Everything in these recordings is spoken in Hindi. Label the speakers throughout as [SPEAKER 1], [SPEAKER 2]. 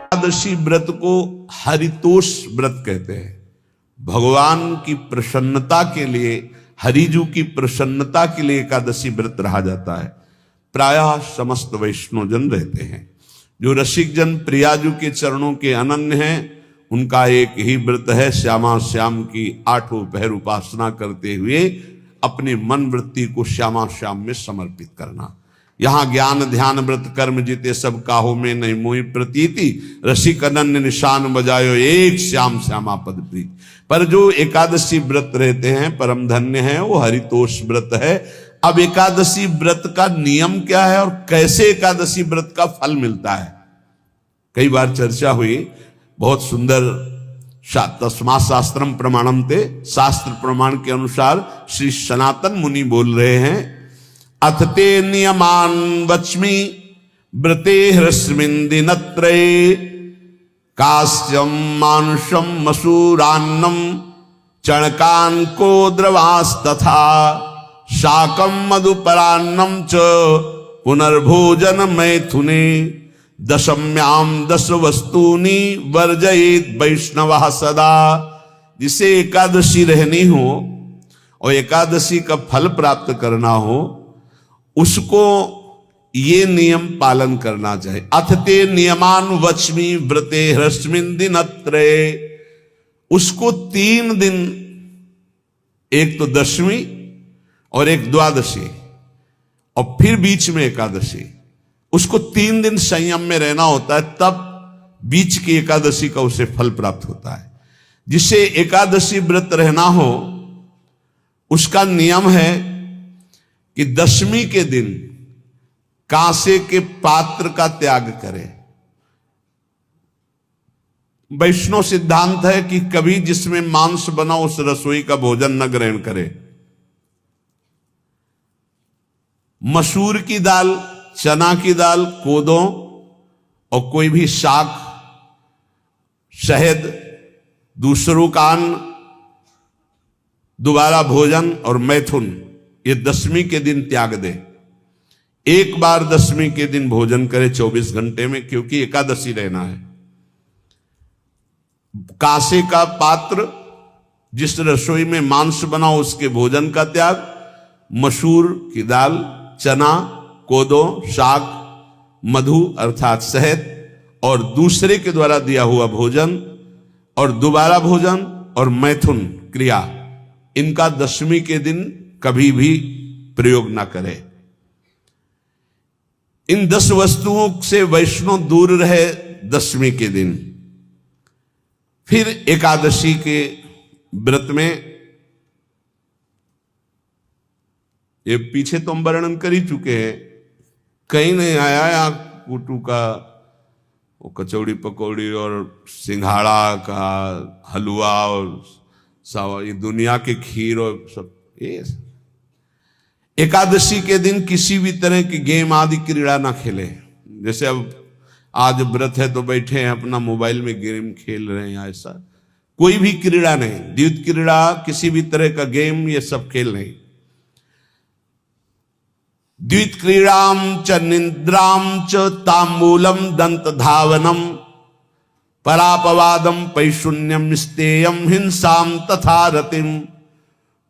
[SPEAKER 1] एकादशी व्रत को हरितोष व्रत कहते हैं। भगवान की प्रसन्नता के लिए, हरिजू की प्रसन्नता के लिए एकादशी व्रत रहा जाता है। प्रायः समस्त वैष्णव जन रहते हैं। जो रसिक जन प्रियाजू के चरणों के अनन्य हैं, उनका एक ही व्रत है, श्यामा श्याम की 8 पहर उपासना करते हुए अपने मन वृत्ति को श्यामा श्याम में समर्पित करना। यहाँ ज्ञान ध्यान व्रत कर्म जीते सब काहो में नहीं मोहि प्रतीति, रसिक अनन्य निशान बजायो एक श्याम श्यामा पद प्रीति। पर जो एकादशी व्रत रहते हैं परम धन्य है, वो हरितोष व्रत है। अब एकादशी व्रत का नियम क्या है और कैसे एकादशी व्रत का फल मिलता है, कई बार चर्चा हुई। बहुत सुंदर तस्मा शास्त्रम प्रमाणम ते, शास्त्र प्रमाण के अनुसार श्री सनातन मुनि बोल रहे हैं, अथ ते नियमान वच्मि व्रते ह्रस्मिन् दिनत्रये, कास्यम मानुषम मसूरान्नम चणकान को द्रवास्तथा, शाकम मधुपरान्नम च पुनर्भोजन मैथुने, दशम्याम 10 वस्तूनि वर्जयेत वैष्णवः सदा। जिसे एकादशी रहनी हो और एकादशी का फल प्राप्त करना हो, उसको ये नियम पालन करना चाहिए। अथ ते नियमान वच्मि व्रते ह्रस्मिन् दिनत्रये, उसको 3 दिन, एक तो दशमी और एक द्वादशी और फिर बीच में एकादशी, उसको 3 दिन संयम में रहना होता है, तब बीच की एकादशी का उसे फल प्राप्त होता है। जिसे एकादशी व्रत रहना हो, उसका नियम है कि दशमी के दिन कांसे के पात्र का त्याग करे। वैष्णव सिद्धांत है कि कभी जिसमें मांस बना उस रसोई का भोजन न ग्रहण करे। मसूर की दाल, चना की दाल, कोदो और कोई भी शाक, शहद, दूसरों का अन्न, दोबारा भोजन और मैथुन, ये दशमी के दिन त्याग दे। एक बार दशमी के दिन भोजन करे 24 घंटे में, क्योंकि एकादशी रहना है। कांसे का पात्र, जिस रसोई में मांस बना उसके भोजन का त्याग, मसूर की दाल, चना, कोदो, शाक, मधु अर्थात शहद और दूसरे के द्वारा दिया हुआ भोजन और दोबारा भोजन और मैथुन क्रिया, इनका दशमी के दिन कभी भी प्रयोग ना करें। इन 10 वस्तुओं से वैष्णव दूर रहे दशमी के दिन। फिर एकादशी के व्रत में, ये पीछे तो हम वर्णन कर ही चुके हैं, कहीं नहीं आया यहाँ कुटू का वो कचौड़ी पकौड़ी और सिंघाड़ा का हलवा और सावा, ये दुनिया के खीर और सब। ये एकादशी के दिन किसी भी तरह की गेम आदि क्रीड़ा ना खेले। जैसे अब आज व्रत है तो बैठे हैं अपना मोबाइल में गेम खेल रहे हैं, ऐसा कोई भी क्रीड़ा नहीं। द्वैत क्रीड़ा, किसी भी तरह का गेम, ये सब खेल नहीं। द्वित क्रीड़ाम च निद्राम च तांबूलम दंत धावनम, परापवादम पैशून्यम स्तेयम हिंसाम तथा रतिम,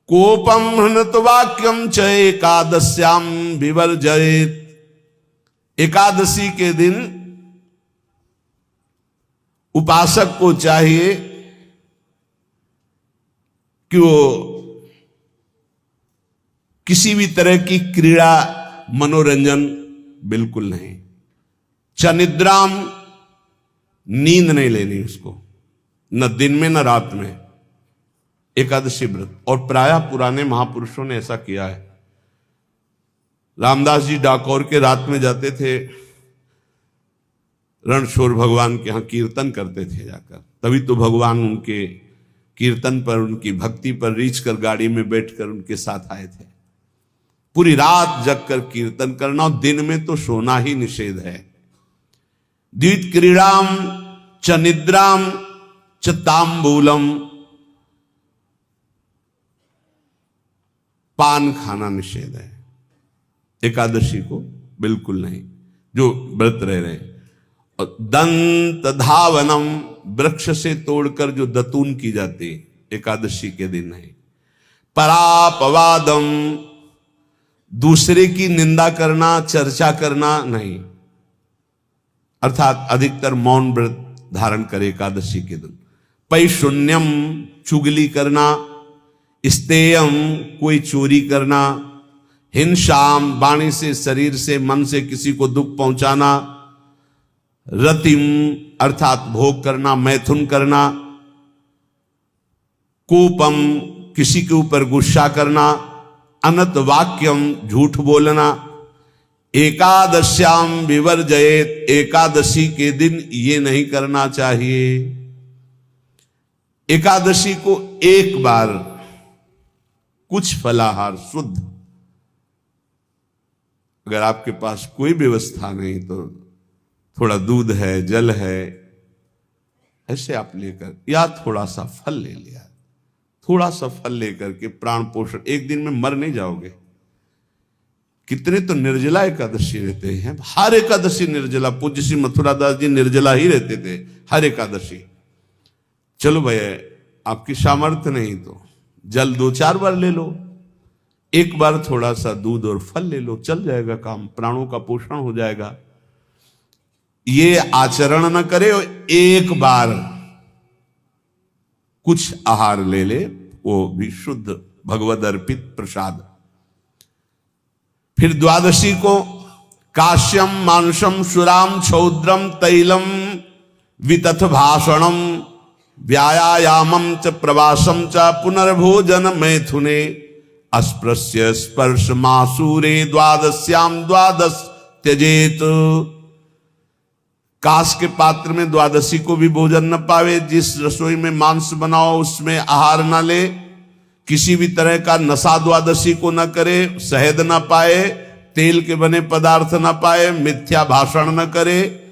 [SPEAKER 1] कोपम हृत वाक्यम च एकादश्याम विवर्जयेत। एकादशी के दिन उपासक को चाहिए कि वो किसी भी तरह की क्रीड़ा, मनोरंजन बिल्कुल नहीं। चनिद्राम, नींद नहीं लेनी उसको, न दिन में न रात में, एकादशी व्रत। और प्रायः पुराने महापुरुषों ने ऐसा किया है। रामदास जी डाकोर के रात में जाते थे, रणछोड़ भगवान के यहाँ कीर्तन करते थे जाकर। तभी तो भगवान उनके कीर्तन पर, उनकी भक्ति पर रीझ कर गाड़ी में बैठकर उनके साथ आए थे। पूरी रात जगकर कीर्तन करना, और दिन में तो सोना ही निषेध है। द्वित क्रीड़ाम च निद्राम च तांबूलम, पान खाना निषेध है एकादशी को, बिल्कुल नहीं, जो व्रत रह रहे हैं। और दंत धावनम, वृक्ष से तोड़कर जो दतून की जाती एकादशी के दिन है। परापवादम, दूसरे की निंदा करना, चर्चा करना नहीं, अर्थात अधिकतर मौन व्रत धारण करे एकादशी के दिन। पैशून्यम, चुगली करना। स्तेयम, कोई चोरी करना। हिंसाम, वाणी से, शरीर से, मन से किसी को दुख पहुंचाना। रतिम, अर्थात भोग करना, मैथुन करना। कोपम, किसी के ऊपर गुस्सा करना। अनत वाक्यम, झूठ बोलना। एकादश्याम विवर्जयेत, एकादशी के दिन ये नहीं करना चाहिए। एकादशी को एक बार कुछ फलाहार शुद्ध, अगर आपके पास कोई व्यवस्था नहीं तो थोड़ा दूध है, जल है, ऐसे आप लेकर, या थोड़ा सा फल ले लिया, थोड़ा सा फल लेकर के प्राण पोषण, एक दिन में मर नहीं जाओगे। कितने तो निर्जला एकादशी रहते हैं, हर एकादशी निर्जला। पूज्य श्री मथुरा दास जी निर्जला ही रहते थे हर एकादशी। चलो भैया, आपकी सामर्थ्य नहीं तो जल 2-4 बार ले लो, एक बार थोड़ा सा दूध और फल ले लो, चल जाएगा काम, प्राणों का पोषण हो जाएगा। ये आचरण न करे, एक बार कुछ आहार ले ले, वो भी शुद्ध भगवद अर्पित प्रसाद। फिर द्वादशी को काश्यम, मांसम, सुराम, छौद्रम, तैलम, वितथ भाषणम, व्यायामम च प्रवासम च पुनर्भोजन मैथुने, अस्पृश्य स्पर्श मासूरे, द्वादश्याम द्वादश त्यजेत। कांस के पात्र में द्वादशी को भी भोजन न पावे। जिस रसोई में मांस बनाओ उसमें आहार न ले। किसी भी तरह का नशा द्वादशी को न करे। शहद न पाए, तेल के बने पदार्थ न पाए, मिथ्या भाषण न करे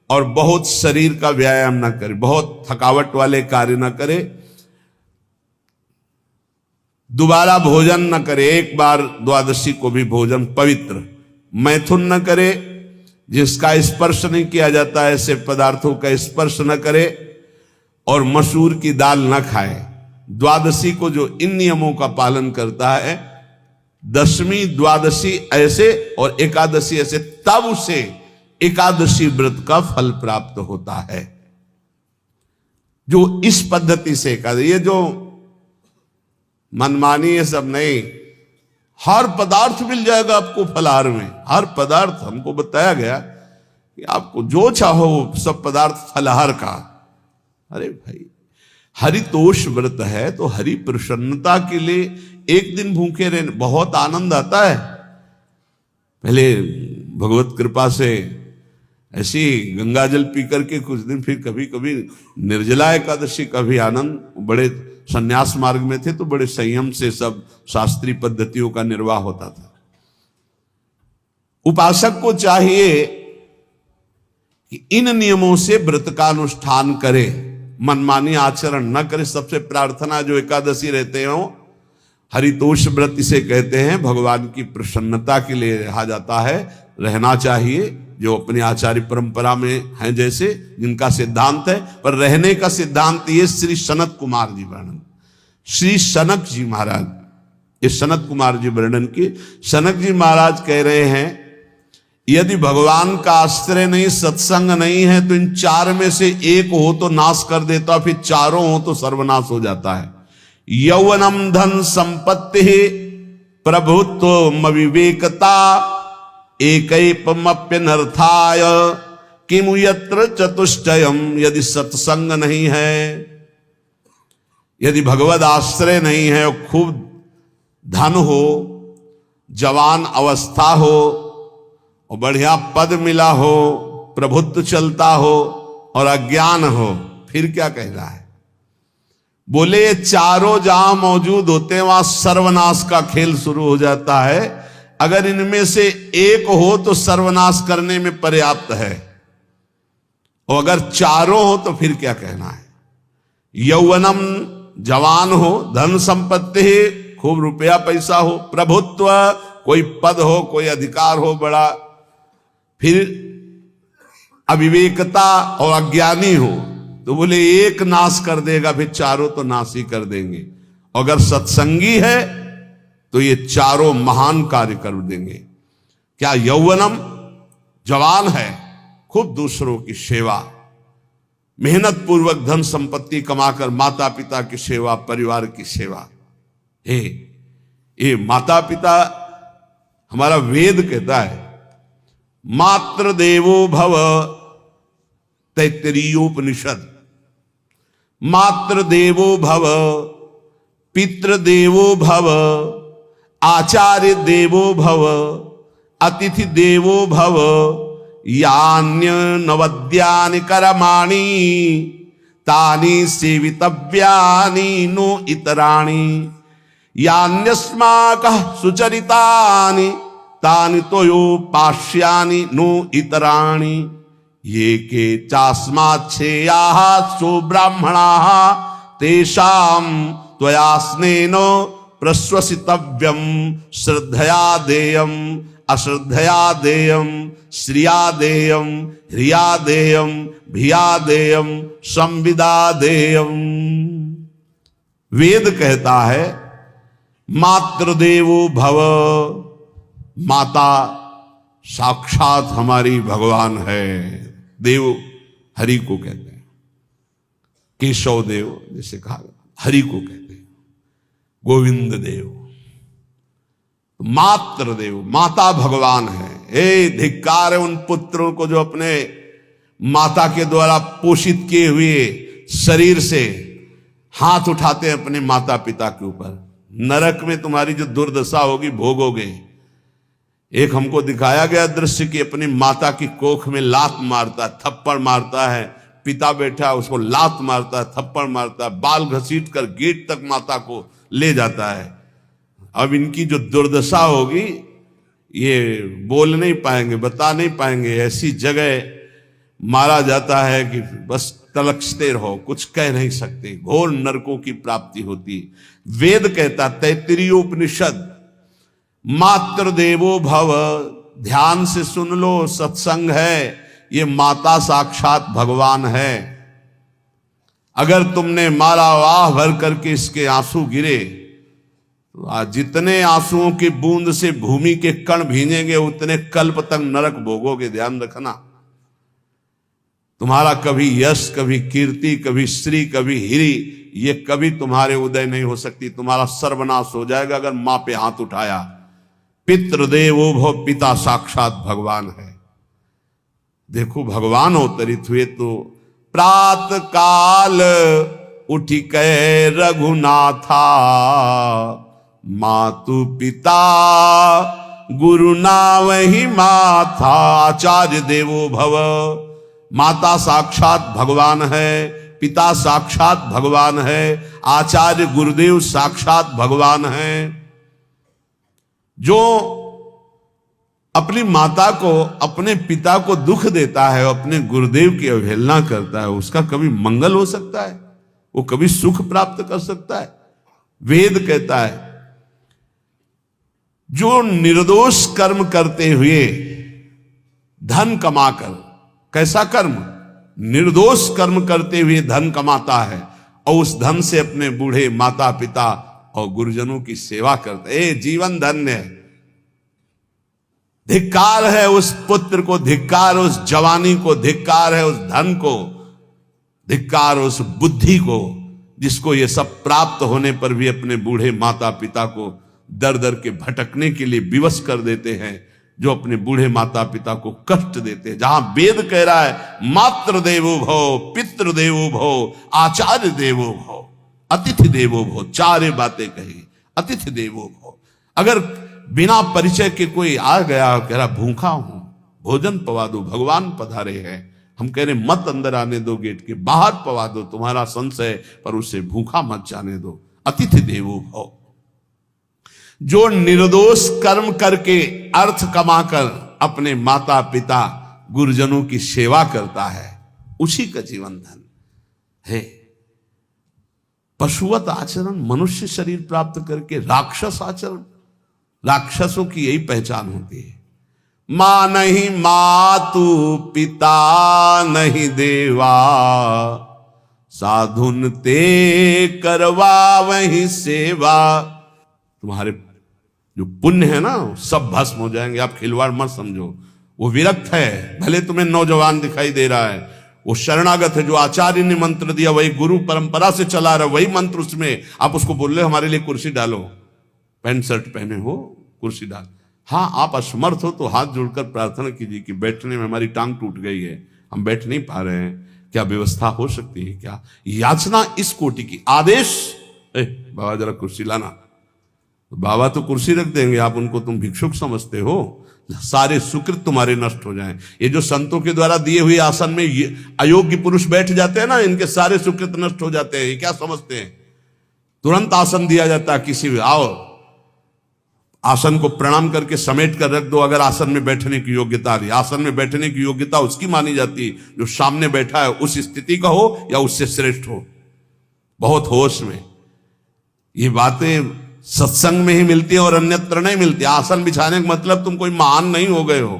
[SPEAKER 1] और बहुत शरीर का व्यायाम न करे, बहुत थकावट वाले कार्य न करे। दोबारा भोजन न करे, एक बार द्वादशी को भी भोजन पवित्र। मैथुन न करे, जिसका स्पर्श नहीं किया जाता ऐसे पदार्थों का स्पर्श न करे, और मसूर की दाल न खाए। द्वादशी को जो इन नियमों का पालन करता है, दशमी द्वादशी ऐसे और एकादशी ऐसे, तब उसे एकादशी व्रत का फल प्राप्त होता है। जो इस पद्धति से एकादशी, ये जो मनमानी है सब नहीं, हर पदार्थ मिल जाएगा आपको फलाहार में। हर पदार्थ हमको बताया गया कि आपको जो चाहो वो सब पदार्थ फलाहार का। अरे भाई, हरितोष व्रत है तो हरि प्रसन्नता के लिए एक दिन भूखे रहने बहुत आनंद आता है। पहले भगवत कृपा से ऐसी गंगा जल पी करके कुछ दिन, फिर कभी कभी निर्जला एकादशी का भी आनंद। बड़े संन्यास मार्ग में थे तो बड़े संयम से सब शास्त्रीय पद्धतियों का निर्वाह होता था। उपासक को चाहिए कि इन नियमों से व्रत का अनुष्ठान करे, मनमानी आचरण न करे। सबसे प्रार्थना जो एकादशी रहते हो, हरितोष व्रत इसे कहते हैं, भगवान की प्रसन्नता के लिए रहा जाता है, रहना चाहिए। जो अपनी आचार्य परंपरा में हैं जैसे, जिनका सिद्धांत है, पर रहने का सिद्धांत ये श्री सनत कुमार जी वर्णन, श्री सनक जी महाराज, ये सनत कुमार जी वर्णन की। सनक जी महाराज कह रहे हैं, यदि भगवान का आश्रय नहीं, सत्संग नहीं है, तो इन चार में से एक हो तो नाश कर देता, फिर चारों हो तो सर्वनाश हो जाता है। यौवनम धन संपत्ति, प्रभुत्व विवेकता, एकैपमप्यनर्थाय किमु यत्र चतुष्टयम। यदि सत्संग नहीं है, यदि भगवद आश्रय नहीं है, खूब धन हो, जवान अवस्था हो और बढ़िया पद मिला हो, प्रभुत्व चलता हो और अज्ञान हो, फिर क्या कहना है? बोले ये चारों जहां मौजूद होते हैं वहां सर्वनाश का खेल शुरू हो जाता है। अगर इनमें से एक हो तो सर्वनाश करने में पर्याप्त है, और अगर चारों हो तो फिर क्या कहना है? यौवनम, जवान हो, धन संपत्ति, खूब रुपया पैसा हो, प्रभुत्व, कोई पद हो, कोई अधिकार हो बड़ा, फिर अविवेकता और अज्ञानी हो तो बोले एक नाश कर देगा, फिर चारों तो नाश ही कर देंगे। अगर सत्संगी है तो ये चारों महान कार्य कर देंगे। क्या यौवनम, जवान है, खूब दूसरों की सेवा, मेहनत पूर्वक धन संपत्ति कमाकर माता पिता की सेवा, परिवार की सेवा। हे ये माता पिता, हमारा वेद कहता है मातृ देवो भव, तैत्तरीयोपनिषद, मातृ देवो भव, पितृ देवो भव, आचार्य देवो भव, अतिथि देवो भव, यान्य नवद्यानि कर्माणि तानि सेवितव्यानि नो इतराणि, यान्यस्माकः सुचरितानि तानि तोयोपास्यानि नो इतराणि, ये के चास्माच्छेयाः सो ब्राह्मणाः तेषां त्वया स्नेन प्रश्वसितव्यं, श्रद्धया देयम् अश्रद्धया देयम्, श्रिया देयम् ह्रिया देयम् भिया देयम् संविदा देयम्। वेद कहता है मातृदेवो भव, माता साक्षात हमारी भगवान है। देव हरि को कहते हैं, केशव देव जैसे कहा हरि को कहते हैं, गोविंद देव, मातृ देव, माता भगवान है। ए धिक्कार है उन पुत्रों को जो अपने माता के द्वारा पोषित किए हुए शरीर से हाथ उठाते हैं अपने माता पिता के ऊपर। नरक में तुम्हारी जो दुर्दशा होगी भोगोगे। एक हमको दिखाया गया दृश्य कि अपनी माता की कोख में लात मारता है, थप्पड़ मारता है, पिता बैठा है उसको लात मारता है, थप्पड़ मारता है, बाल घसीट कर गेट तक माता को ले जाता है। अब इनकी जो दुर्दशा होगी ये बोल नहीं पाएंगे, बता नहीं पाएंगे। ऐसी जगह मारा जाता है कि बस तलकते रहो, कुछ कह नहीं सकते, घोर नरकों की प्राप्ति होती। वेद कहता, तैत्तरीयोपनिषद, मातृ देवो भव, ध्यान से सुन लो, सत्संग है, ये माता साक्षात भगवान है। अगर तुमने मारा वाह भर करके इसके आंसू गिरे तो आज जितने आंसुओं की बूंद से भूमि के कण भींजेंगे उतने कल्प तक नरक भोगोगे। ध्यान रखना, तुम्हारा कभी यश, कभी कीर्ति, कभी श्री, कभी हिरी, ये कभी तुम्हारे उदय नहीं हो सकती। तुम्हारा सर्वनाश हो जाएगा अगर मां पे हाथ उठाया। पितृदेवो भव, पिता साक्षात भगवान है। देखो भगवान अवतरित हुए तो प्रात काल उठी कै रघुनाथा, मातु पिता गुरु नावहि माथा। आचार्य देवो भव, माता साक्षात भगवान है, पिता साक्षात भगवान है, आचार्य गुरुदेव साक्षात भगवान है। जो अपनी माता को, अपने पिता को दुख देता है, अपने गुरुदेव की अवहेलना करता है, उसका कभी मंगल हो सकता है? वो कभी सुख प्राप्त कर सकता है? वेद कहता है जो निर्दोष कर्म करते हुए धन कमाकर, कैसा कर्म? निर्दोष कर्म करते हुए धन कमाता है और उस धन से अपने बूढ़े माता पिता और गुरुजनों की सेवा करते, ए जीवन धन्य है। धिक्कार है उस पुत्र को, धिक्कार उस जवानी को, धिक्कार है उस धन को, धिक्कार उस बुद्धि को जिसको ये सब प्राप्त होने पर भी अपने बूढ़े माता पिता को दर दर के भटकने के लिए विवश कर देते हैं, जो अपने बूढ़े माता पिता को कष्ट देते हैं। जहां वेद कह रहा है मातृ देवो भव, पितृ देवो भव, आचार्य देवो भव, अतिथि देवो भव, चार बातें कही। अतिथि देवो भव, अगर बिना परिचय के कोई आ गया, कह रहा भूखा हूं, भोजन पवा दो, भगवान पधारे हैं, हम कह रहे मत अंदर आने दो, गेट के बाहर पवा दो, तुम्हारा संशय, पर उसे भूखा मत जाने दो। अतिथि देवो भव, जो निर्दोष कर्म करके अर्थ कमाकर अपने माता पिता गुरुजनों की सेवा करता है, उसी का जीवन धन है। पशुवत आचरण, मनुष्य शरीर प्राप्त करके राक्षस आचरण, राक्षसों की यही पहचान होती है। मां नहीं मातु पिता नहीं देवा, साधुन ते करवा वही सेवा। तुम्हारे जो पुण्य है ना सब भस्म हो जाएंगे, आप खिलवाड़ मत समझो। वो विरक्त है, भले तुम्हें नौजवान दिखाई दे रहा है, वो शरणागत है। जो आचार्य ने मंत्र दिया वही गुरु परंपरा से चला रहा, वही मंत्र उसमें। आप उसको बोल रहे हो हमारे लिए कुर्सी डालो, पैंट शर्ट पहने हो कुर्सी डाल। हाँ, आप असमर्थ हो तो हाथ जोड़कर प्रार्थना कीजिए कि बैठने में हमारी टांग टूट गई है, हम बैठ नहीं पा रहे हैं, क्या व्यवस्था हो सकती है क्या? याचना इस कोटि की। आदेश, बाबा जरा कुर्सी लाना, तो बाबा तो कुर्सी रख देंगे, आप उनको तुम भिक्षुक समझते हो। सारे सुकृत तुम्हारे नष्ट हो जाएं। ये जो संतों के द्वारा दिए हुए आसन में ये अयोग्य पुरुष बैठ जाते हैं ना, इनके सारे सुकृत नष्ट हो जाते हैं। ये क्या समझते हैं? तुरंत आसन दिया जाता है किसी भी, आओ आसन को प्रणाम करके समेट कर रख दो अगर आसन में बैठने की योग्यता रही। आसन में बैठने की योग्यता उसकी मानी जाती है जो सामने बैठा है, उस स्थिति का हो या उससे श्रेष्ठ हो। बहुत होश में ये बातें सत्संग में ही मिलती है और अन्यत्र नहीं मिलती। आसन बिछाने का मतलब तुम कोई महान नहीं हो गए हो,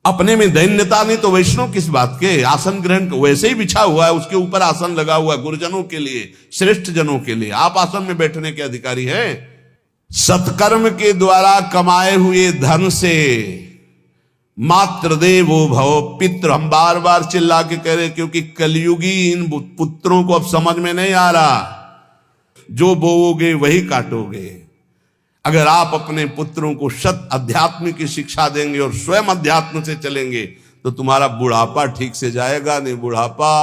[SPEAKER 1] अपने में दैन्यता नहीं तो वैष्णव किस बात के? आसन ग्रहण वैसे ही बिछा हुआ है, उसके ऊपर आसन लगा हुआ है गुरुजनों के लिए, श्रेष्ठ जनों के लिए। आप आसन में बैठने के अधिकारी हैं। सत्कर्म के द्वारा कमाए हुए धन से मात्र देवो भव पितृ, हम बार बार चिल्ला के कह रहे क्योंकि कलयुगी इन पुत्रों को अब समझ में नहीं आ रहा। जो बोओगे वही काटोगे। अगर आप अपने पुत्रों को सत अध्यात्म की शिक्षा देंगे और स्वयं अध्यात्म से चलेंगे तो तुम्हारा बुढ़ापा ठीक से जाएगा नहीं। बुढ़ापा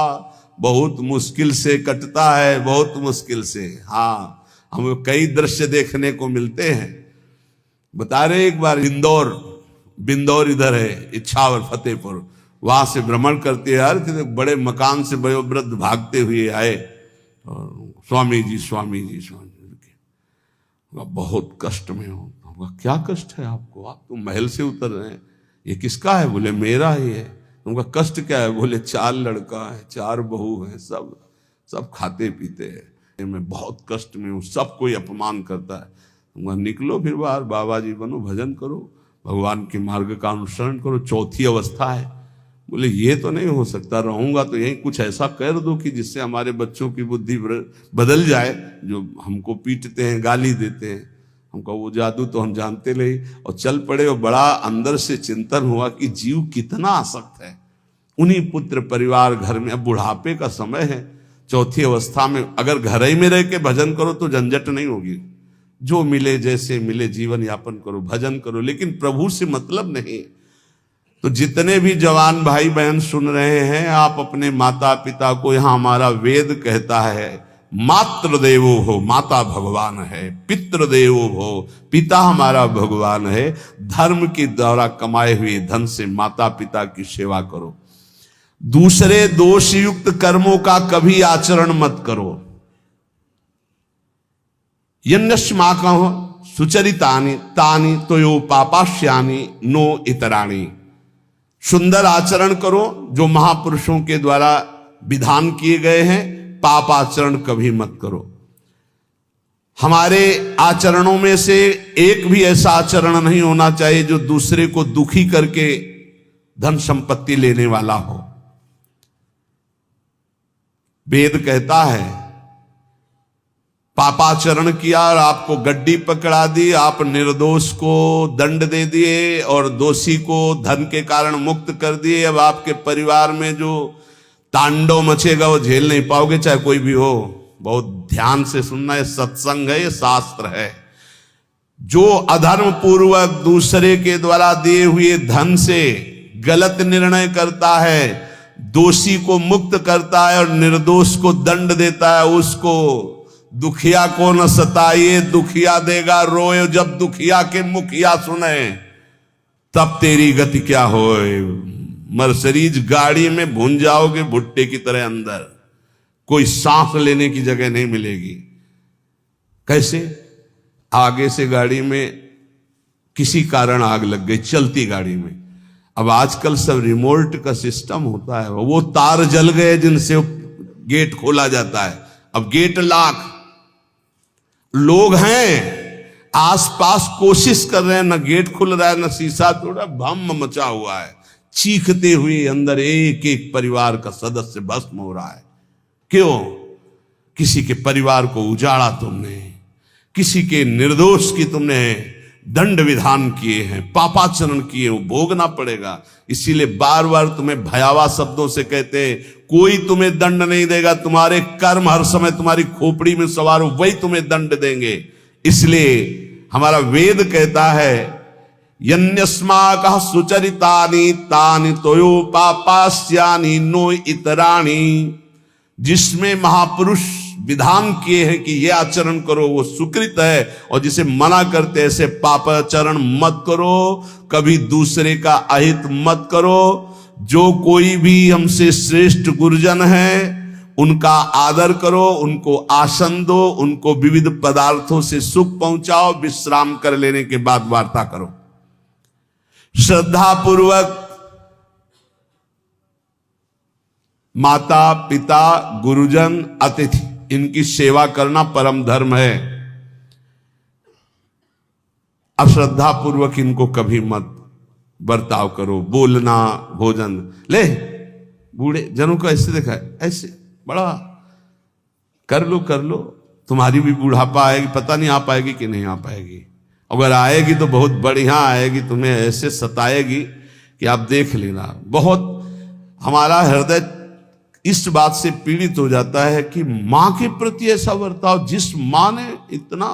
[SPEAKER 1] बहुत मुश्किल से कटता है, बहुत मुश्किल से। हाँ, हमें कई दृश्य देखने को मिलते हैं। बता रहे एक बार बिंदौर इधर है, इच्छावर फतेहपुर, वहां से भ्रमण करते यार थे, बड़े मकान से वयोवृद्ध भागते हुए आए और स्वामी जी बहुत कष्ट में हो। क्या कष्ट है आपको? आप तो महल से उतर रहे हैं, ये किसका है? बोले मेरा ही है। उनका कष्ट क्या है? बोले 4 लड़का है, 4 बहू है, सब खाते पीते हैं, मैं बहुत कष्ट में हूँ, सब कोई अपमान करता है। निकलो फिर बाहर, बाबा जी बनो, भजन करो, भगवान के मार्ग का अनुसरण करो। चौथी अवस्था है। बोले ये तो नहीं हो सकता, रहूंगा तो यही कुछ ऐसा कर दो कि जिससे हमारे बच्चों की बुद्धि बदल जाए, जो हमको पीटते हैं, गाली देते हैं। हमको वो जादू तो हम जानते नहीं, और चल पड़े। और बड़ा अंदर से चिंतन हुआ कि जीव कितना आसक्त है उन्हीं पुत्र परिवार घर में। अब बुढ़ापे का समय है, चौथी अवस्था में अगर घर ही में रह के भजन करो तो झंझट नहीं होगी। जो मिले जैसे मिले जीवन यापन करो, भजन करो, लेकिन प्रभु से मतलब नहीं। तो जितने भी जवान भाई बहन सुन रहे हैं, आप अपने माता पिता को, यहां हमारा वेद कहता है मातृ देवो हो, माता भगवान है, पितृ देवो हो, पिता हमारा भगवान है। धर्म के द्वारा कमाए हुए धन से माता पिता की सेवा करो। दूसरे दोषयुक्त कर्मों का कभी आचरण मत करो। यन्यस्माकं सुचरितानि तानि तोयो पापाश्यानि नो इतराणि। सुंदर आचरण करो जो महापुरुषों के द्वारा विधान किए गए हैं, पाप आचरण कभी मत करो। हमारे आचरणों में से एक भी ऐसा आचरण नहीं होना चाहिए जो दूसरे को दुखी करके धन संपत्ति लेने वाला हो। वेद कहता है पापाचरण किया और आपको गड्डी पकड़ा दी, आप निर्दोष को दंड दे दिए और दोषी को धन के कारण मुक्त कर दिए। अब आपके परिवार में जो तांडव मचेगा वो झेल नहीं पाओगे, चाहे कोई भी हो। बहुत ध्यान से सुनना, है सत्संग है, ये शास्त्र है। जो अधर्म पूर्वक दूसरे के द्वारा दिए हुए धन से गलत निर्णय करता है, दोषी को मुक्त करता है और निर्दोष को दंड देता है, उसको दुखिया को न सताइए, दुखिया देगा रोए। जब दुखिया के मुखिया सुने तब तेरी गति क्या होए। मर्सिडीज गाड़ी में भून जाओगे भुट्टे की तरह अंदर, कोई सांस लेने की जगह नहीं मिलेगी। कैसे? आगे से गाड़ी में किसी कारण आग लग गई, चलती गाड़ी में। अब आजकल सब रिमोट का सिस्टम होता है, वो तार जल गए जिनसे गेट खोला जाता है। अब गेट लाख लोग हैं, आसपास कोशिश कर रहे हैं, न गेट खुल रहा है न शीशा तोड़ा, भम मचा हुआ है, चीखते हुए अंदर एक एक परिवार का सदस्य भस्म हो रहा है। क्यों? किसी के परिवार को उजाड़ा तुमने, किसी के निर्दोष की तुमने दंड विधान किए हैं, पापाचरण किए, वो भोगना पड़ेगा। इसीलिए बार बार तुम्हें भयावह शब्दों से कहते हैं, कोई तुम्हें दंड नहीं देगा, तुम्हारे कर्म हर समय तुम्हारी खोपड़ी में सवार हो, वही तुम्हें दंड देंगे। इसलिए हमारा वेद कहता है, यन्यस्माकः सुचरितानि तानि तोयो पापास्यानि नो इतराणि। जिसमें महापुरुष विधान किए हैं कि ये आचरण करो वो सुकृत है, और जिसे मना करते ऐसे पापाचरण मत करो, कभी दूसरे का अहित मत करो। जो कोई भी हमसे श्रेष्ठ गुरुजन है उनका आदर करो, उनको आसन दो, उनको विविध पदार्थों से सुख पहुंचाओ, विश्राम कर लेने के बाद वार्ता करो। श्रद्धा पूर्वक माता पिता गुरुजन अतिथि इनकी सेवा करना परम धर्म है। अश्रद्धा पूर्वक इनको कभी मत बर्ताव करो। बोलना, भोजन, ले बूढ़े जनों को ऐसे देखा है, ऐसे बड़ा कर लो, तुम्हारी भी बुढ़ापा आएगी, पता नहीं आ पाएगी कि नहीं आ पाएगी। अगर आएगी तो बहुत बढ़िया आएगी, तुम्हें ऐसे सताएगी कि आप देख लेना। बहुत हमारा हृदय इस बात से पीड़ित हो जाता है कि मां के प्रति ऐसा बर्ताव, जिस मां ने इतना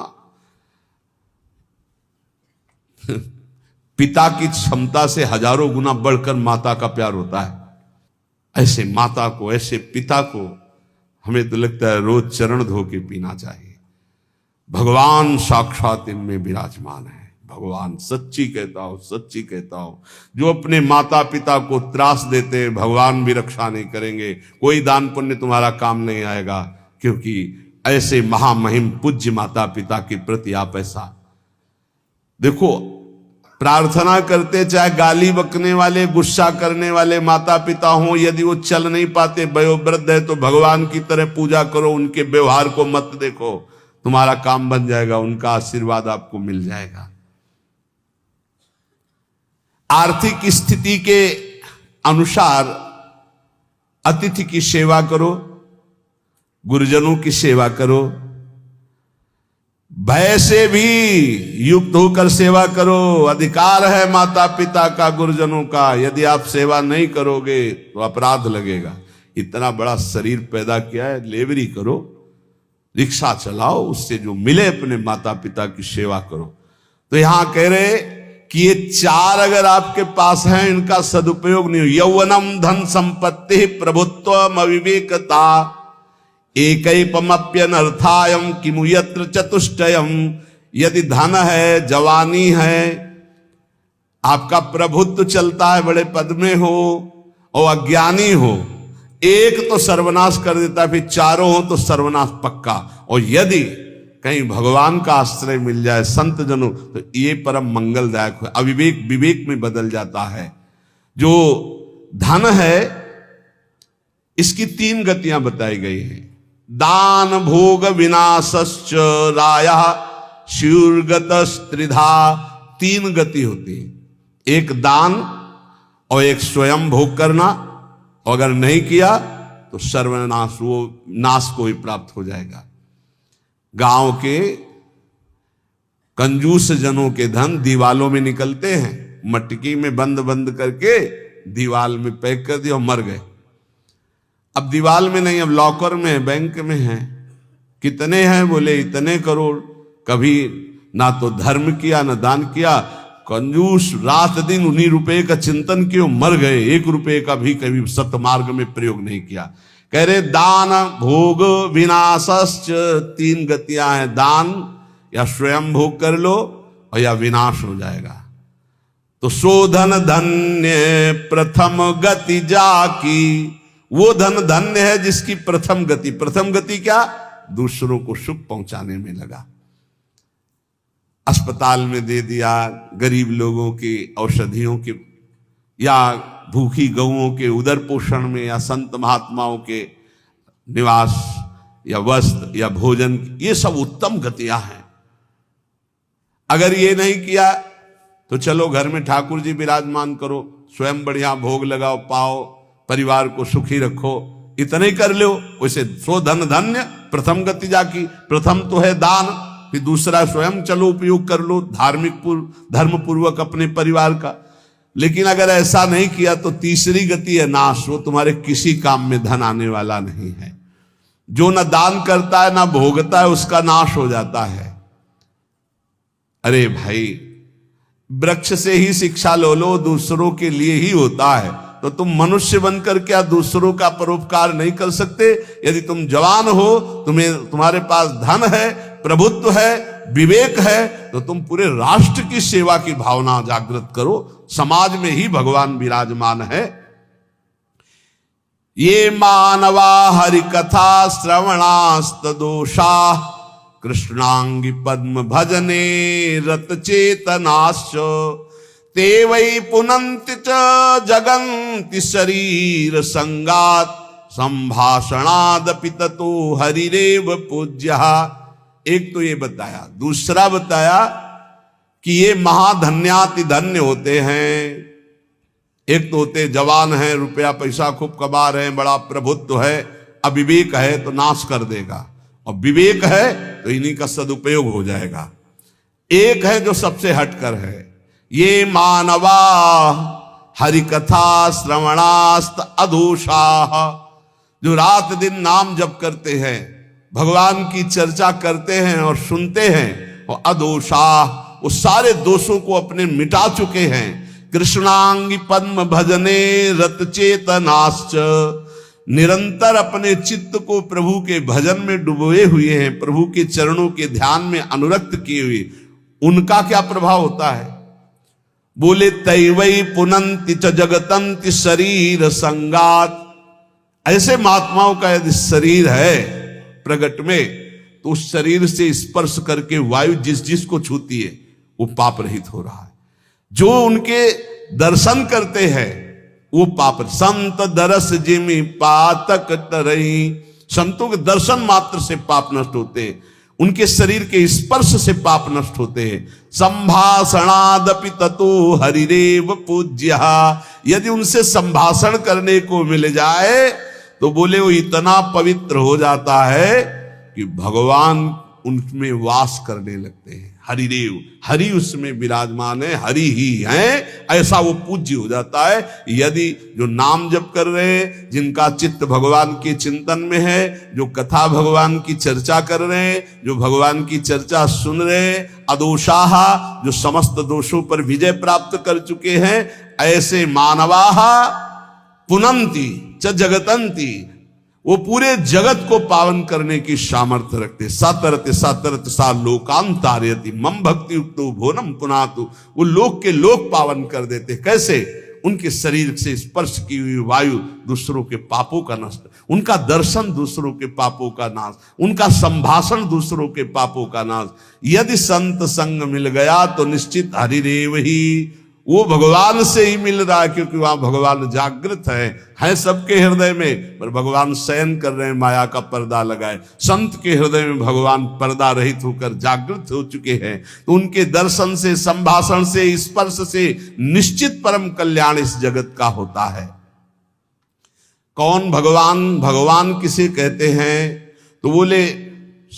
[SPEAKER 1] पिता की क्षमता से हजारों गुना बढ़कर माता का प्यार होता है। ऐसे माता को, ऐसे पिता को हमें तो लगता है रोज चरण धो के पीना चाहिए। भगवान साक्षात इनमें विराजमान है। भगवान सच्ची कहता हूं, जो अपने माता पिता को त्रास देते हैं भगवान भी रक्षा नहीं करेंगे, कोई दान पुण्य तुम्हारा काम नहीं आएगा, क्योंकि ऐसे महामहिम पूज्य माता पिता के प्रति आप ऐसा देखो। प्रार्थना करते, चाहे गाली बकने वाले, गुस्सा करने वाले माता पिता हों, यदि वो चल नहीं पाते, वयोवृद्ध है, तो भगवान की तरह पूजा करो, उनके व्यवहार को मत देखो, तुम्हारा काम बन जाएगा, उनका आशीर्वाद आपको मिल जाएगा। आर्थिक स्थिति के अनुसार अतिथि की सेवा करो, गुरुजनों की सेवा करो, भय से भी युक्त होकर सेवा करो। अधिकार है माता पिता का, गुरुजनों का, यदि आप सेवा नहीं करोगे तो अपराध लगेगा। इतना बड़ा शरीर पैदा किया है, लेवरी करो, रिक्शा चलाओ, उससे जो मिले अपने माता पिता की सेवा करो। तो यहां कह रहे कि ये चार अगर आपके पास हैं, इनका सदुपयोग नहीं हो। यौवनम धन संपत्ति प्रभुत्वम अविवेकता एकैपमप्यनर्थायम किमु यत्र चतुष्टयम। यदि धन है, जवानी है, आपका प्रभुत्व चलता है, बड़े पद में हो और अज्ञानी हो, एक तो सर्वनाश कर देता, फिर चारों हो तो सर्वनाश पक्का। और यदि कहीं भगवान का आश्रय मिल जाए, संत जनों, तो ये परम मंगलदायक है। अविवेक विवेक में बदल जाता है। जो धन है, इसकी तीन गतियां बताई गई हैं। दान भोग विनाशश्च रायः स्युर्गतस्त्रिधा। तीन गति होती है, एक दान और एक स्वयं भोग करना, और अगर नहीं किया तो सर्वनाश, वो नाश को ही प्राप्त हो जाएगा। गांव के कंजूस जनों के धन दीवालों में निकलते हैं, मटकी में बंद बंद करके दीवाल में पैक कर दिया और मर गए। अब दीवाल में नहीं, अब लॉकर में, बैंक में है। कितने हैं? बोले इतने करोड़। कभी ना तो धर्म किया ना दान किया, कंजूस रात दिन उन्हीं रुपए का चिंतन किया, मर गए। एक रुपए का भी कभी सतमार्ग में प्रयोग नहीं किया। कह रहे दान भोग विनाशश्च, तीन गतियां हैं। दान या स्वयं भोग कर लो और या विनाश हो जाएगा। तो शोधन धन्य प्रथम गति जाकी, वो धन धन्य है जिसकी प्रथम गति। प्रथम गति क्या? दूसरों को सुख पहुंचाने में लगा। अस्पताल में दे दिया, गरीब लोगों के औषधियों के, या भूखी गौओं के उदर पोषण में, या संत महात्माओं के निवास या वस्त्र या भोजन, ये सब उत्तम गतियां हैं। अगर ये नहीं किया तो चलो घर में ठाकुर जी विराजमान करो, स्वयं बढ़िया भोग लगाओ, पाओ, परिवार को सुखी रखो, इतने कर लो। वैसे सो धन धन्य प्रथम गति जाकी, प्रथम तो है दान, फिर दूसरा स्वयं चलो उपयोग कर लो धार्मिक धर्म पूर्वक अपने परिवार का। लेकिन अगर ऐसा नहीं किया तो तीसरी गति है नाश, वो तुम्हारे किसी काम में धन आने वाला नहीं है। जो न दान करता है ना भोगता है उसका नाश हो जाता है। अरे भाई, वृक्ष से ही शिक्षा लो, दूसरों के लिए ही होता है, तो तुम मनुष्य बनकर क्या दूसरों का परोपकार नहीं कर सकते? यदि तुम जवान हो, तुम्हारे पास धन है, प्रभुत्व है, विवेक है, तो तुम पूरे राष्ट्र की सेवा की भावना जागृत करो। समाज में ही भगवान विराजमान है। ये मानवा हरि कथा श्रवणास्त दोषा कृष्णांगी पद्म भजने रत चेतनाश्च ते वै पुनन्ति च जगन्ति शरीर संगात संभाषणादपि ततो हरिरेव पूज्यः। एक तो ये बताया, दूसरा बताया कि ये महाधन्याति धन्य होते हैं। एक तो होते जवान हैं, रुपया पैसा खूब कमा रहे हैं, बड़ा प्रभुत्व है, अविवेक है तो नाश कर देगा, और विवेक है तो इन्हीं का सदुपयोग हो जाएगा। एक है जो सबसे हटकर है, ये मानवा हरिकथा श्रवणास्त अधूषाः, जो रात दिन नाम जप करते हैं, भगवान की चर्चा करते हैं और सुनते हैं, और अदोषाः, वो सारे दोषों को अपने मिटा चुके हैं। कृष्णांगी पद्म भजने रत चेतनाश्च, निरंतर अपने चित्त को प्रभु के भजन में डुबोए हुए हैं, प्रभु के चरणों के ध्यान में अनुरक्त किए हुए, उनका क्या प्रभाव होता है? बोले तैवै पुनन्ति च जगतन्ति शरीर संगात। ऐसे महात्माओं का यदि शरीर है प्रगट में, तो उस शरीर से स्पर्श करके वायु जिस जिस को छूती है वो पाप रहित हो रहा है। जो उनके दर्शन करते हैं वो पाप। संत दरस जिमि पातक तरई, संतों के दर्शन मात्र से पाप नष्ट होते हैं, उनके शरीर के स्पर्श से पाप नष्ट होते हैं। संभाषणादपि ततो हरिरेव पूज्यः, यदि उनसे संभाषण करने को मिल जाए तो बोले वो इतना पवित्र हो जाता है कि भगवान उनमें वास करने लगते हैं। हरिदेव, हरि उसमें विराजमान है, हरि ही हैं, ऐसा वो पूज्य हो जाता है। यदि जो नाम जप कर रहे हैं, जिनका चित्त भगवान के चिंतन में है, जो कथा भगवान की चर्चा कर रहे हैं, जो भगवान की चर्चा सुन रहे हैं, अदोषाः, जो समस्त दोषों पर विजय प्राप्त कर चुके हैं, ऐसे मानवाः पुनन्ति च जगतन्ति, वो पूरे जगत को पावन करने की सामर्थ्य रखते। सातरते सातरत सा लोकांतारयति मम भक्ति युक्तो भोनम पुनातु, वो लोक के लोक पावन कर देते। कैसे? उनके शरीर से स्पर्श की हुई वायु दूसरों के पापों का नष्ट, उनका दर्शन दूसरों के पापों का नाश, उनका संभाषण दूसरों के पापों का नाश। यदि संत संग मिल गया तो निश्चित हरिदेव ही, वो भगवान से ही मिल रहा है, क्योंकि वहां भगवान जागृत है सबके हृदय में, पर भगवान शयन कर रहे हैं, माया का पर्दा लगाए। संत के हृदय में भगवान पर्दा रहित होकर जागृत हो चुके हैं, तो उनके दर्शन से, संभाषण से, स्पर्श से निश्चित परम कल्याण इस जगत का होता है। कौन भगवान? भगवान किसे कहते हैं? तो बोले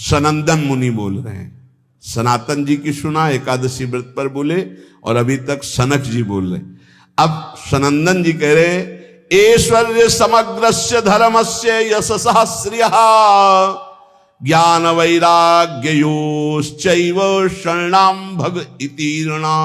[SPEAKER 1] सनंदन मुनि बोल रहे हैं। सनातन जी की सुना एकादशी व्रत पर बोले, और अभी तक सनक जी बोल रहे। अब सनंदन जी कह रहे ऐश्वर्य समग्रस्य धर्मस्य यशसः श्रियः ज्ञान वैराग्ययोश्चैव शरणां भग इतीर्णा।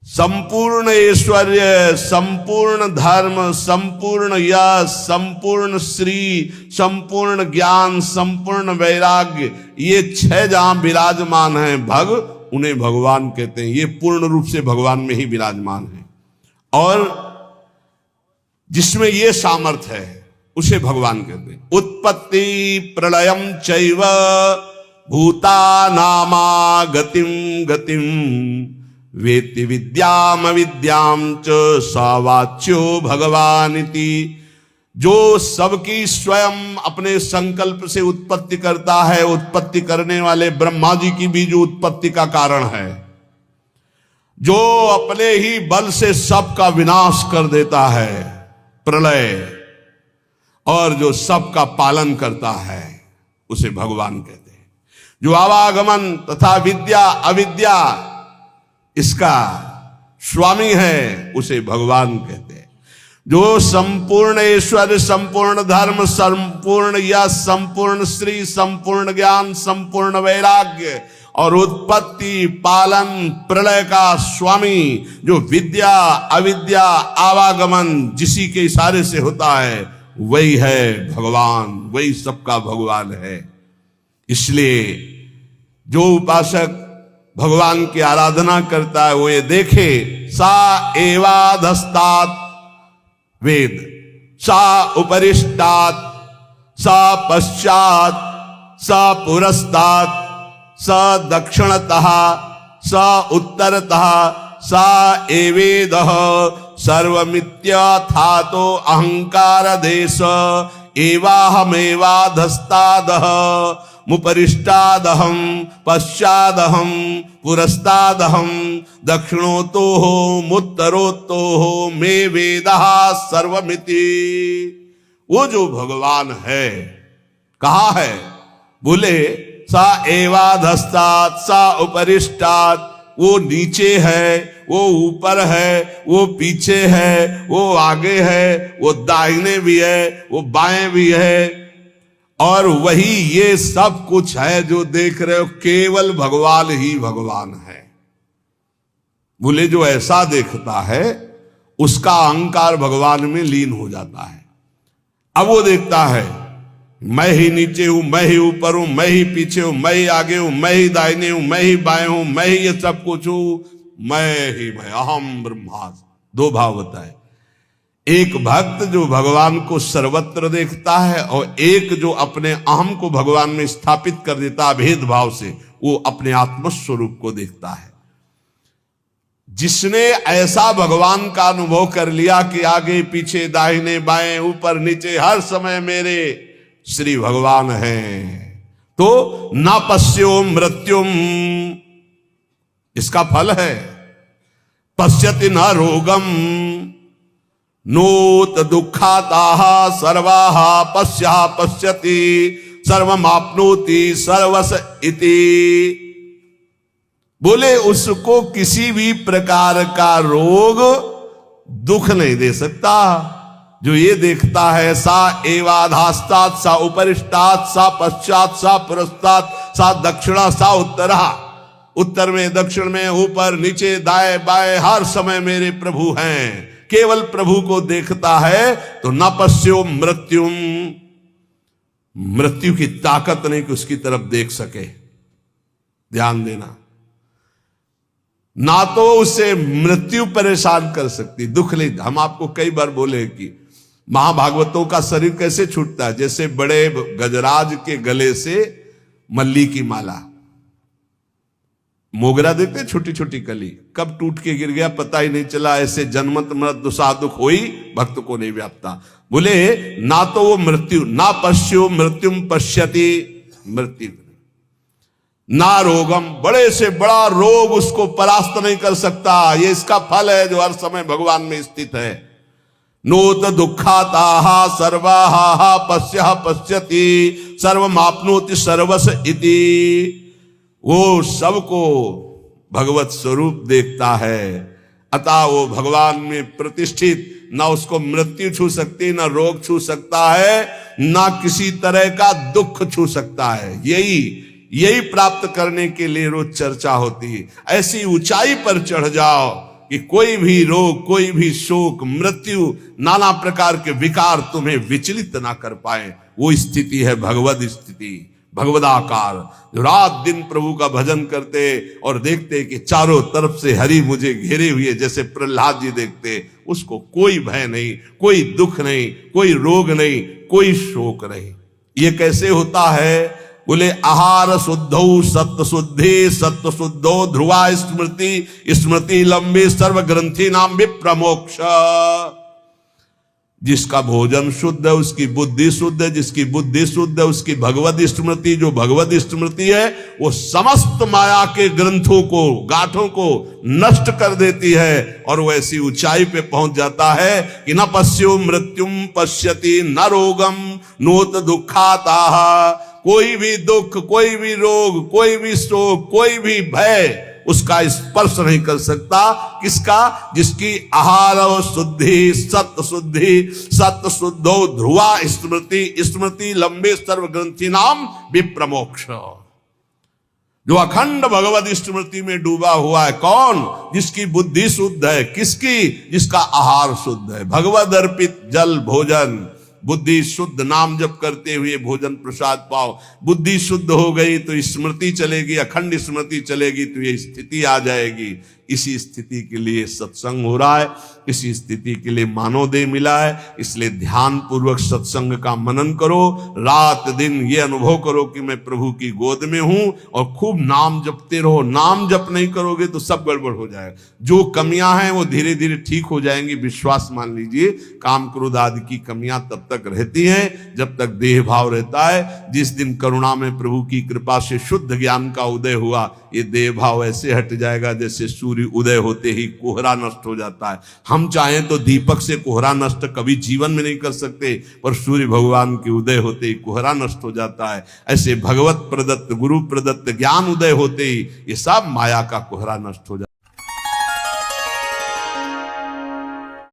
[SPEAKER 1] संपूर्ण ऐश्वर्य, संपूर्ण धर्म, संपूर्ण यश, संपूर्ण श्री, संपूर्ण ज्ञान, संपूर्ण वैराग्य, ये 6 जहां विराजमान हैं भग, उन्हें भगवान कहते हैं। ये पूर्ण रूप से भगवान में ही विराजमान है, और जिसमें ये सामर्थ्य है उसे भगवान कहते हैं। उत्पत्ति प्रलयम चैव भूतानामा गतिम गतिम वेत्ति विद्याम विद्याम च सवाच्यो भगवानिति। जो सबकी स्वयं अपने संकल्प से उत्पत्ति करता है, उत्पत्ति करने वाले ब्रह्मा जी की भी जो उत्पत्ति का कारण है, जो अपने ही बल से सबका विनाश कर देता है, प्रलय, और जो सबका पालन करता है, उसे भगवान कहते हैं। जो आवागमन तथा विद्या अविद्या इसका स्वामी है, उसे भगवान कहते हैं। जो संपूर्ण ऐश्वर्य, संपूर्ण धर्म, संपूर्ण यश, संपूर्ण श्री, संपूर्ण ज्ञान, संपूर्ण वैराग्य और उत्पत्ति, पालन, प्रलय का स्वामी, जो विद्या अविद्या आवागमन जिसी के इशारे से होता है, वही है भगवान, वही सबका भगवान है। इसलिए जो उपासक भगवान की आराधना करता है, वो ये देखे, सा एवाधस्तात वेद, सा उपरिष्टात्, सा पश्चात्, सा पुरस्तात्, सा दक्षिणतः, सा उत्तरतः, सा एवेदः सर्वमित्यथातो अहंकार देश एवाहमेवाधस्तादः मुपरिष्टादहं पश्चादहं पुरस्तादहं दक्षिणोतोः मुत्तरोतोः मे वेदः सर्वमिति। वो जो भगवान है, कहा है? बोले सा एवाधस्तात्, सा उपरिष्टात्, वो नीचे है, वो ऊपर है, वो पीछे है, वो आगे है, वो दाहिने भी है, वो बाएं भी है, और वही ये सब कुछ है जो देख रहे हो, केवल भगवान ही भगवान है। बोले जो ऐसा देखता है, उसका अहंकार भगवान में लीन हो जाता है। अब वो देखता है, मैं ही नीचे हूं, मैं ही ऊपर हूं, मैं ही पीछे हूं, मैं ही आगे हूं, मैं ही दाहिने हूं, मैं ही बाएं हूं, मैं ही ये सब कुछ हूं, मैं अहम ब्रह्मास्मि। दो भाव होता है, एक भक्त जो भगवान को सर्वत्र देखता है, और एक जो अपने अहम को भगवान में स्थापित कर देता है भेदभाव से, वो अपने आत्मस्वरूप को देखता है। जिसने ऐसा भगवान का अनुभव कर लिया कि आगे पीछे दाहिने बाएं ऊपर नीचे हर समय मेरे श्री भगवान हैं, तो न पश्यो मृत्युम, इसका फल है। पश्यति न रोगम नोत दुखाताः सर्वाः पश्यः पश्यति सर्वमाप्नोति सर्वस इति। बोले उसको किसी भी प्रकार का रोग दुख नहीं दे सकता। जो ये देखता है, सा एवाधास्तात्, सा उपरिष्टात्, सा पश्चात्, सा पुरस्तात्, सा दक्षिणा, सा उत्तरा, उत्तर में दक्षिण में ऊपर नीचे दाएं बाएं हर समय मेरे प्रभु हैं, केवल प्रभु को देखता है, तो न पश्यो मृत्युम, मृत्यु की ताकत नहीं कि उसकी तरफ देख सके। ध्यान देना, ना तो उसे मृत्यु परेशान कर सकती, दुख ले। हम आपको कई बार बोले कि महाभागवतों का शरीर कैसे छूटता है, जैसे बड़े गजराज के गले से मल्ली की माला, मोगरा देखते, छोटी छोटी कली, कब टूट के गिर गया पता ही नहीं चला, ऐसे जन्मत मृत्यु दुख होई भक्त को नहीं व्यापता। बोले ना तो वो मृत्यु, ना पश्यो मृत्युम पश्यति, मृत्यु ना रोगम, बड़े से बड़ा रोग उसको परास्त नहीं कर सकता। ये इसका फल है जो हर समय भगवान में स्थित है। नोत दुखाताः सर्वाः पश्यः पश्यति सर्वमाप्नोति सर्वस इति। वो सबको भगवत स्वरूप देखता है, अतः वो भगवान में प्रतिष्ठित, ना उसको मृत्यु छू सकती, ना रोग छू सकता है, ना किसी तरह का दुख छू सकता है। यही प्राप्त करने के लिए रोज चर्चा होती है। ऐसी ऊंचाई पर चढ़ जाओ कि कोई भी रोग, कोई भी शोक, मृत्यु, नाना प्रकार के विकार तुम्हें विचलित ना कर पाए। वो स्थिति है भगवद स्थिति, भगवदाकार। जो रात दिन प्रभु का भजन करते और देखते कि चारों तरफ से हरि मुझे घेरे हुए, जैसे प्रहलाद जी देखते, उसको कोई भय नहीं, कोई दुख नहीं, कोई रोग नहीं, कोई शोक नहीं। ये कैसे होता है? बोले आहार शुद्धौ सत्व शुद्धि, सत्व शुद्धो ध्रुवा स्मृति, स्मृति लंबी सर्व ग्रंथि नाम विप्रमोक्ष। जिसका भोजन शुद्ध है उसकी बुद्धि शुद्ध है, जिसकी बुद्धि शुद्ध है उसकी भगवत स्मृति, जो भगवत स्मृति है वो समस्त माया के ग्रंथों को, गांठों को नष्ट कर देती है और वो ऐसी ऊंचाई पे पहुंच जाता है कि न पश्यो मृत्युम पश्यति न रोगम नोत दुखाताः। कोई भी दुख, कोई भी रोग, कोई भी शोक, कोई भी भय उसका स्पर्श नहीं कर सकता। किसका? जिसकी आहार शुद्धि, सत्य शुद्धि, सत्य शुद्धो ध्रुवा स्मृति, स्मृति लंबे सर्व ग्रंथि नाम विप्रमोक्ष। जो अखंड भगवत स्मृति में डूबा हुआ है, कौन? जिसकी बुद्धि शुद्ध है। किसकी? जिसका आहार शुद्ध है। भगवद अर्पित जल भोजन, बुद्धि शुद्ध, नाम जप करते हुए भोजन प्रसाद पाओ। बुद्धि शुद्ध हो गई तो स्मृति चलेगी, अखंड स्मृति चलेगी तो ये स्थिति आ जाएगी। इसी स्थिति के लिए सत्संग हो रहा है, इसी स्थिति के लिए मानवदेह मिला है। इसलिए ध्यान पूर्वक सत्संग का मनन करो, रात दिन ये अनुभव करो कि मैं प्रभु की गोद में हूं, और खूब नाम जपते रहो। नाम जप नहीं करोगे तो सब गड़बड़ हो जाएगा। जो कमियां हैं वो धीरे धीरे ठीक हो जाएंगी, विश्वास मान लीजिए। काम क्रोध आदि की कमियां तब तक रहती हैं जब तक देह भाव रहता है। जिस दिन करुणा में प्रभु की कृपा से शुद्ध ज्ञान का उदय हुआ, ये देह भाव ऐसे हट जाएगा जैसे सूर्य उदय होते ही कोहरा नष्ट हो जाता है। हम चाहें तो दीपक से कोहरा नष्ट कभी जीवन में नहीं कर सकते, पर सूर्य भगवान के उदय होते ही कोहरा नष्ट हो जाता है। ऐसे भगवत प्रदत्त, गुरु प्रदत्त ज्ञान उदय होते ही ये सब माया का कोहरा नष्ट हो जाता है।